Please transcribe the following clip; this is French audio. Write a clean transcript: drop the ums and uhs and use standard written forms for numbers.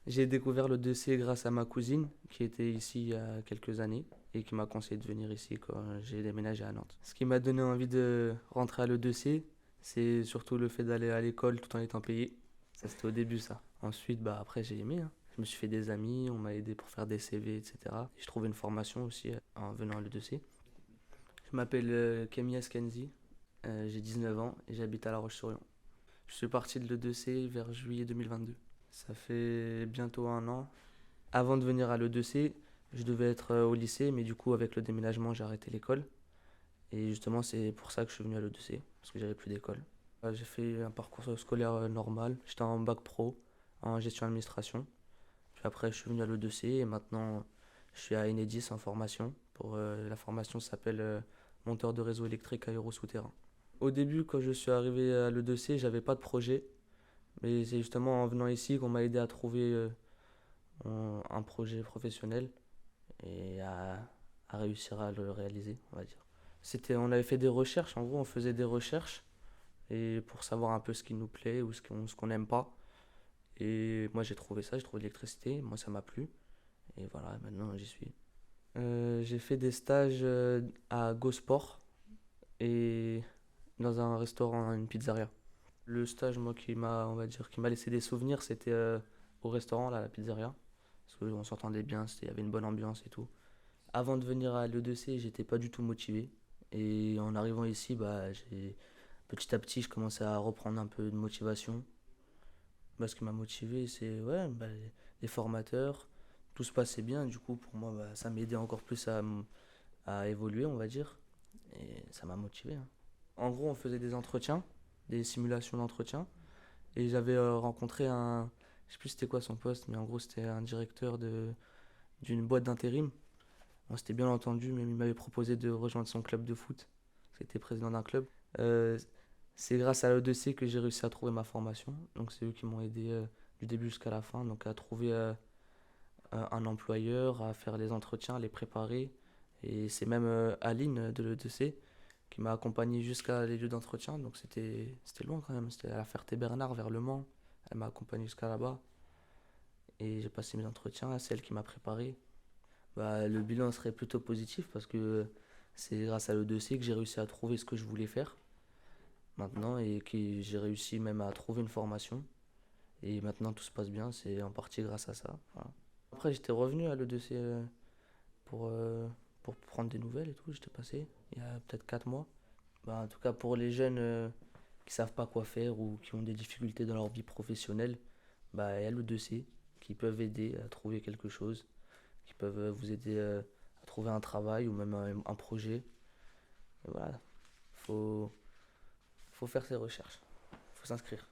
J'ai découvert le 2C grâce à ma cousine qui était ici il y a quelques années et qui m'a conseillé de venir ici quand j'ai déménagé à Nantes. Ce qui m'a donné envie de rentrer à l'E2C, c'est surtout le fait d'aller à l'école tout en étant payé. Ça, c'était au début, ça. Ensuite, bah, après, j'ai aimé, hein. Je me suis fait des amis, on m'a aidé pour faire des CV, etc. Et je trouvais une formation aussi en venant à l'E2C. Je m'appelle Kemi Askenzi, j'ai 19 ans et j'habite à La Roche-sur-Yon. Je suis parti de l'E2C vers juillet 2022. Ça fait bientôt un an. Avant de venir à l'E2C, je devais être au lycée, mais du coup, avec le déménagement, j'ai arrêté l'école. Et justement, c'est pour ça que je suis venu à l'E2C, parce que j'avais plus d'école. J'ai fait un parcours scolaire normal. J'étais en bac pro, en gestion administration. Puis après, je suis venu à l'E2C et maintenant, je suis à Enedis en formation. La formation s'appelle monteur de réseau électrique aéro souterrain. Au début, quand je suis arrivé à l'E2C, j'avais pas de projet. Mais c'est justement en venant ici qu'on m'a aidé à trouver un projet professionnel et à réussir à le réaliser, on va dire. On avait fait des recherches, en gros, on faisait des recherches et pour savoir un peu ce qui nous plaît ou ce qu'on n'aime pas. Et moi, j'ai trouvé ça, j'ai trouvé l'électricité, moi, ça m'a plu. Et voilà, maintenant, j'y suis. J'ai fait des stages à GoSport et dans un restaurant, une pizzeria. Le stage, moi, on va dire, qui m'a laissé des souvenirs, c'était au restaurant, là, à la pizzeria. Parce qu'on s'entendait bien, il y avait une bonne ambiance et tout. Avant de venir à l'E2C, j'étais pas du tout motivé. Et en arrivant ici, bah, petit à petit, je commençais à reprendre un peu de motivation. Bah, ce qui m'a motivé, c'est ouais, bah, les formateurs, tout se passait bien. Du coup, pour moi, bah, ça m'aidait encore plus à évoluer, on va dire. Et ça m'a motivé, hein. En gros, on faisait des entretiens, des simulations d'entretien. Et j'avais rencontré je sais plus c'était quoi son poste, mais en gros, c'était un directeur d'une boîte d'intérim. On s'était bien entendu, mais il m'avait proposé de rejoindre son club de foot. C'était président d'un club. Euh, c'est grâce à l'E2C que j'ai réussi à trouver ma formation. Donc c'est eux qui m'ont aidé du début jusqu'à la fin. Donc à trouver un employeur, à faire les entretiens, à les préparer. Et c'est même Aline de l'E2C qui m'a accompagné jusqu'à les lieux d'entretien. Donc c'était loin quand même. C'était à la Ferté-Bernard vers Le Mans. Elle m'a accompagné jusqu'à là-bas. Et j'ai passé mes entretiens. C'est elle qui m'a préparé. Bah, le bilan serait plutôt positif parce que c'est grâce à l'E2C que j'ai réussi à trouver ce que je voulais faire maintenant et que j'ai réussi même à trouver une formation. Et maintenant tout se passe bien, c'est en partie grâce à ça. Voilà. Après j'étais revenu à l'E2C pour, euh, pour prendre des nouvelles et tout, j'étais passé il y a peut-être 4 mois. Bah, en tout cas pour les jeunes qui savent pas quoi faire ou qui ont des difficultés dans leur vie professionnelle, bah, il y a l'E2C qui peuvent aider à trouver quelque chose, qui peuvent vous aider à trouver un travail ou même un projet. Et voilà, faut, faut faire ses recherches, faut s'inscrire.